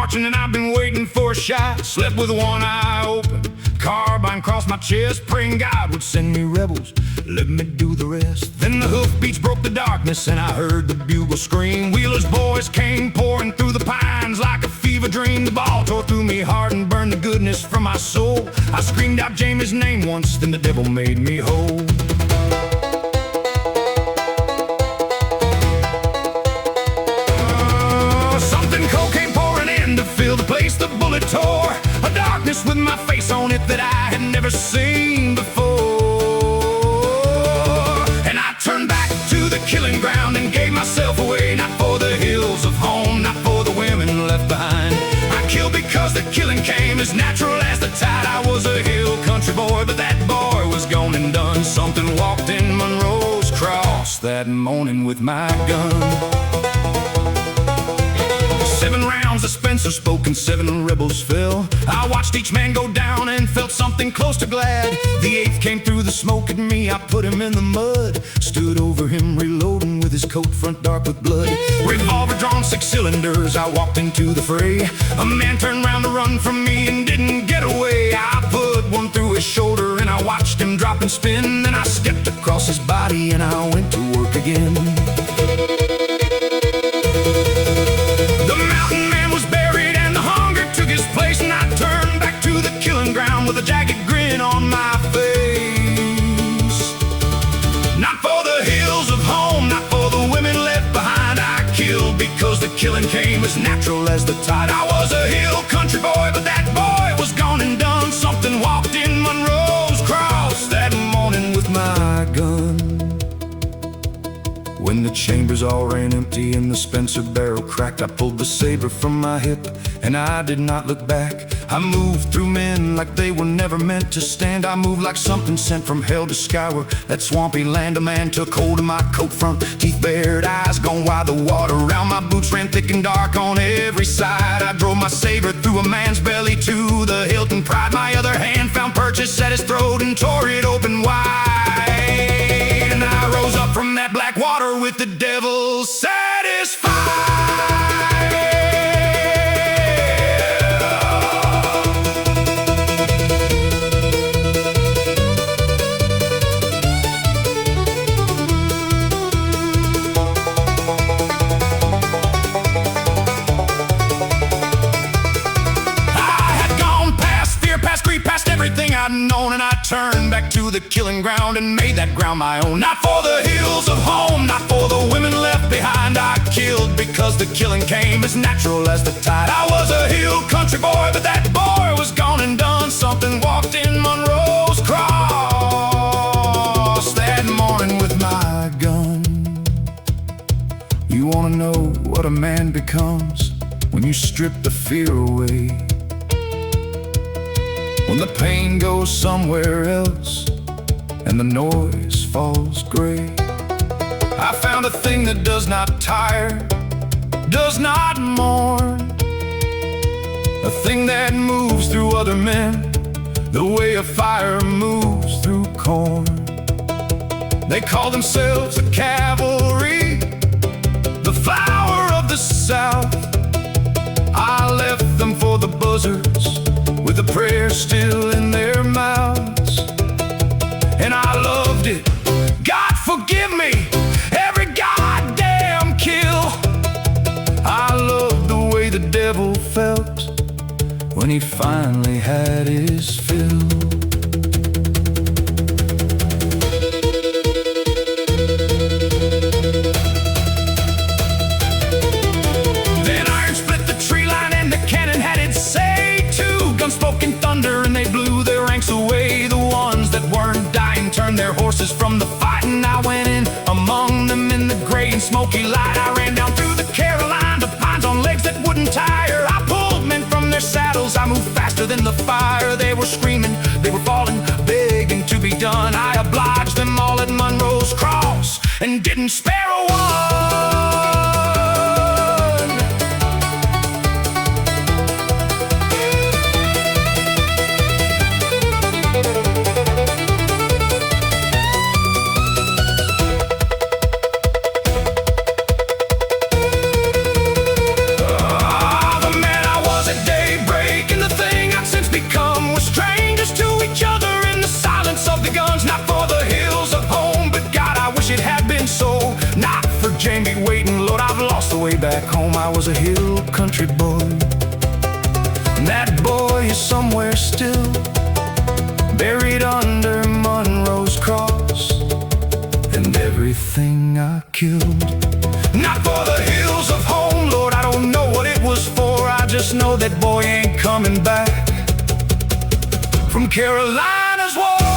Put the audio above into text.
marching and I've been waiting for a shot. Slept with one eye open, carbine across my chest, praying God would send me rebels, let me do the rest. Then the hoofbeats broke the darkness and I heard the bugle scream. Wheeler's boys came pouring through the pines like a fever dream. The ball tore through me hard and burned the goodness from my soul. I screamed out Jamie's name once, then the devil made me whole. Something cocaine pouring in to fill the place the bullet tore. A darkness with my face on it that I had never seen before. And I turned back to the killing ground and gave myself away. Not for the hills of home, not for the women left behind. I killed because the killing came as natural as the tide. I was a hill country boy, but that boy was gone and done. Something walked in Monroe's cross that morning with my gun. 7 rounds of Spencer spoke and 7 rebels fell. I watched each man go down and felt something close to glad. The 8th came through the smoke at me, I put him in the mud. Stood over him reloading with his coat front dark with blood. Revolver drawn, 6 cylinders, I walked into the fray. A man turned round to run from me and didn't get away. I put one through his shoulder and I watched him drop and spin. Then I stepped across his body and I went to work again. With a jagged grin on my face. Not for the hills of home, not for the women left behind. I killed because the killing came as natural as the tide. I was a hill country boy, but that boy was gone and done. Something walked in Monroe's cross that morning with my gun. When the chambers all ran empty and the Spencer barrel cracked, I pulled the saber from my hip and I did not look back. I moved through men like they were never meant to stand. I moved like something sent from hell to skyward that swampy land. A man took hold of my coat front, teeth bared, eyes gone wide. The water around my boots ran thick and dark on every side. I drove my saber through a man's belly to the hilt and pride. My other hand found purchase at his throat and tore it open wide. And I rose up from that black water with the devil satisfied. Everything I'd known, and I turned back to the killing ground and made that ground my own. Not for the hills of home, not for the women left behind. I killed because the killing came as natural as the tide. I was a hill country boy, but that boy was gone and done. Something walked in Monroe's cross that morning with my gun. You wanna know what a man becomes when you strip the fear away? When the pain goes somewhere else and the noise falls gray. I found a thing that does not tire, does not mourn. A thing that moves through other men the way a fire moves through corn. They call themselves the cavalry, the flower of the South. I left them for the buzzards with a prayer still in their mouths. And I loved it, God forgive me, every goddamn kill. I loved the way the devil felt when he finally had his fill. Then iron split the tree line and the cannon had its say. Spoke in thunder and they blew their ranks away. The ones that weren't dying turned their horses from the fight, and I went in among them in the gray and smoky light. I ran down through the Carolina, the pines on legs that wouldn't tire. I pulled men from their saddles, I moved faster than the fire. They were screaming, they were falling, begging to be done. I obliged them all at Monroe's cross and didn't spare a one. The man I was home I was a hill country boy. And that boy is somewhere still, buried under Monroe's cross, and everything I killed. Not for the hills of home, Lord, I don't know what it was for. I just know that boy ain't coming back from Carolina's war.